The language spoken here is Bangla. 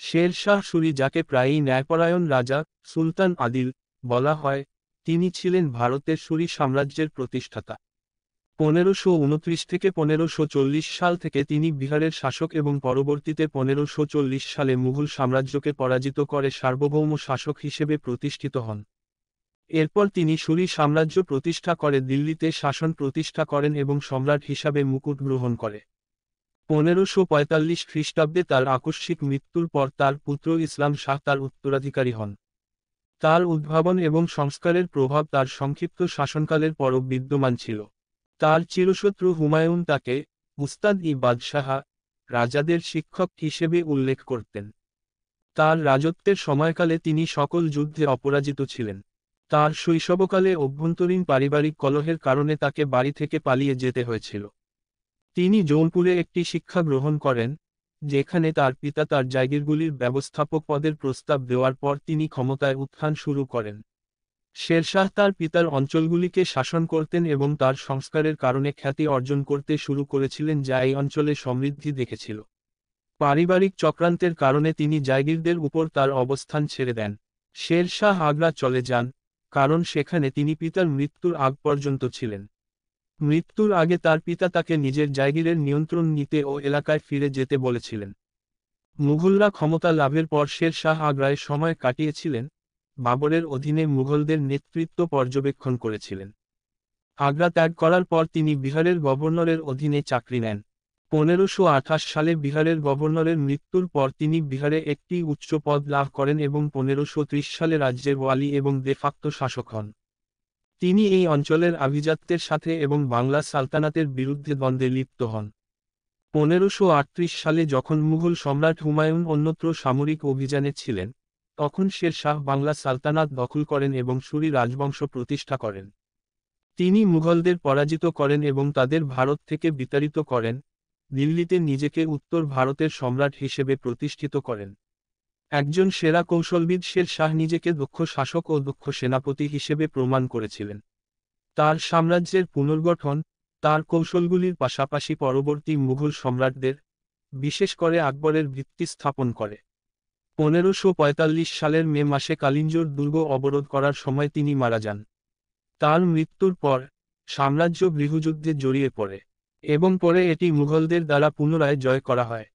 শের শাহ সুরি, যাকে প্রায়ই ন্যায়পরায়ণ রাজা, সুলতান আদিল বলা হয়, তিনি ছিলেন ভারতের সুরি সাম্রাজ্যের প্রতিষ্ঠাতা। 1529 থেকে 1540 সাল থেকে তিনি বিহারের শাসক এবং পরবর্তীতে 1540 সালে মুঘল সাম্রাজ্যকে পরাজিত করে সার্বভৌম শাসক হিসেবে প্রতিষ্ঠিত হন। এরপর তিনি সুরি সাম্রাজ্য প্রতিষ্ঠা করে দিল্লিতে শাসন প্রতিষ্ঠা করেন এবং সম্রাট হিসাবে মুকুট গ্রহণ করে। 1545 খ্রিস্টাব্দে তার আকস্মিক মৃত্যুর পর তার পুত্র ইসলাম শাহ তার উত্তরাধিকারী হন। তার উদ্ভাবন এবং সংস্কারের প্রভাব তার সংক্ষিপ্ত শাসনকালের পরও বিদ্যমান ছিল। তার চিরশত্রু হুমায়ুন তাকে উস্তাদ-ই-বাদশাহ, রাজাদের শিক্ষক হিসেবে উল্লেখ করতেন। তার রাজত্বের সময়কালে তিনি সকল যুদ্ধে অপরাজিত ছিলেন। তার শৈশবকালে অভ্যন্তরীণ পারিবারিক কলহের কারণে তাকে বাড়ি থেকে পালিয়ে যেতে হয়েছিল। তিনি জৌনপুরে একটি শিক্ষা গ্রহণ করেন, যেখানে তার পিতা তার জায়গিরগুলির ব্যবস্থাপক পদের প্রস্তাব দেওয়ার পর তিনি ক্ষমতায় উত্থান শুরু করেন। শেরশাহ তার পিতার অঞ্চলগুলিকে শাসন করতেন এবং তার সংস্কারের কারণে খ্যাতি অর্জন করতে শুরু করেছিলেন, যা এই অঞ্চলে সমৃদ্ধি দেখেছিল। পারিবারিক চক্রান্তের কারণে তিনি জায়গিরদের উপর তার অবস্থান ছেড়ে দেন। শের শাহ আগ্রা চলে যান, কারণ সেখানে তিনি পিতার মৃত্যুর আগ পর্যন্ত ছিলেন। মৃত্যুর আগে তার পিতা তাকে নিজের জায়গিরের নিয়ন্ত্রণ নিতে ও এলাকায় ফিরে যেতে বলেছিলেন। মুঘলরা ক্ষমতা লাভের পর শের শাহ আগ্রায় সময় কাটিয়েছিলেন, বাবরের অধীনে মুঘলদের নেতৃত্ব পর্যবেক্ষণ করেছিলেন। আগ্রা ত্যাগ করার পর তিনি বিহারের গভর্নরের অধীনে চাকরি নেন। 1528 সালে বিহারের গভর্নরের মৃত্যুর পর তিনি বিহারে একটি উচ্চ পদ লাভ করেন এবং 1530 সালে রাজ্যের ওয়ালি এবং দে facto শাসক হন। তিনি এই অঞ্চলের আভিজাত্যের সাথে এবং বাংলা সালতানাতের বিরুদ্ধে দ্বন্দ্বে লিপ্ত হন। 1538 সালে যখন মুঘল সম্রাট হুমায়ুন অন্যত্র সামরিক অভিযানে ছিলেন, তখন শের শাহ বাংলা সালতানাত দখল করেন এবং সুরি রাজবংশ প্রতিষ্ঠা করেন। তিনি মুঘলদের পরাজিত করেন এবং তাদের ভারত থেকে বিতাড়িত করেন, দিল্লিতে নিজেকে উত্তর ভারতের সম্রাট হিসেবে প্রতিষ্ঠিত করেন। একজন সেরা কৌশলবিদ, শের শাহ নিজেকে দক্ষ শাসক ও দক্ষ সেনাপতি হিসেবে প্রমাণ করেছিলেন। তার সাম্রাজ্যের পুনর্গঠন, তার কৌশলগুলির পাশাপাশি পরবর্তী মুঘল সম্রাটদের, বিশেষ করে আকবরের ভিত্তি স্থাপন করে। 1545 সালের মে মাসে কালিঞ্জর দুর্গ অবরোধ করার সময় তিনি মারা যান। তার মৃত্যুর পর সাম্রাজ্য গৃহযুদ্ধে জড়িয়ে পড়ে এবং পরে এটি মুঘলদের দ্বারা পুনরায় জয় করা হয়।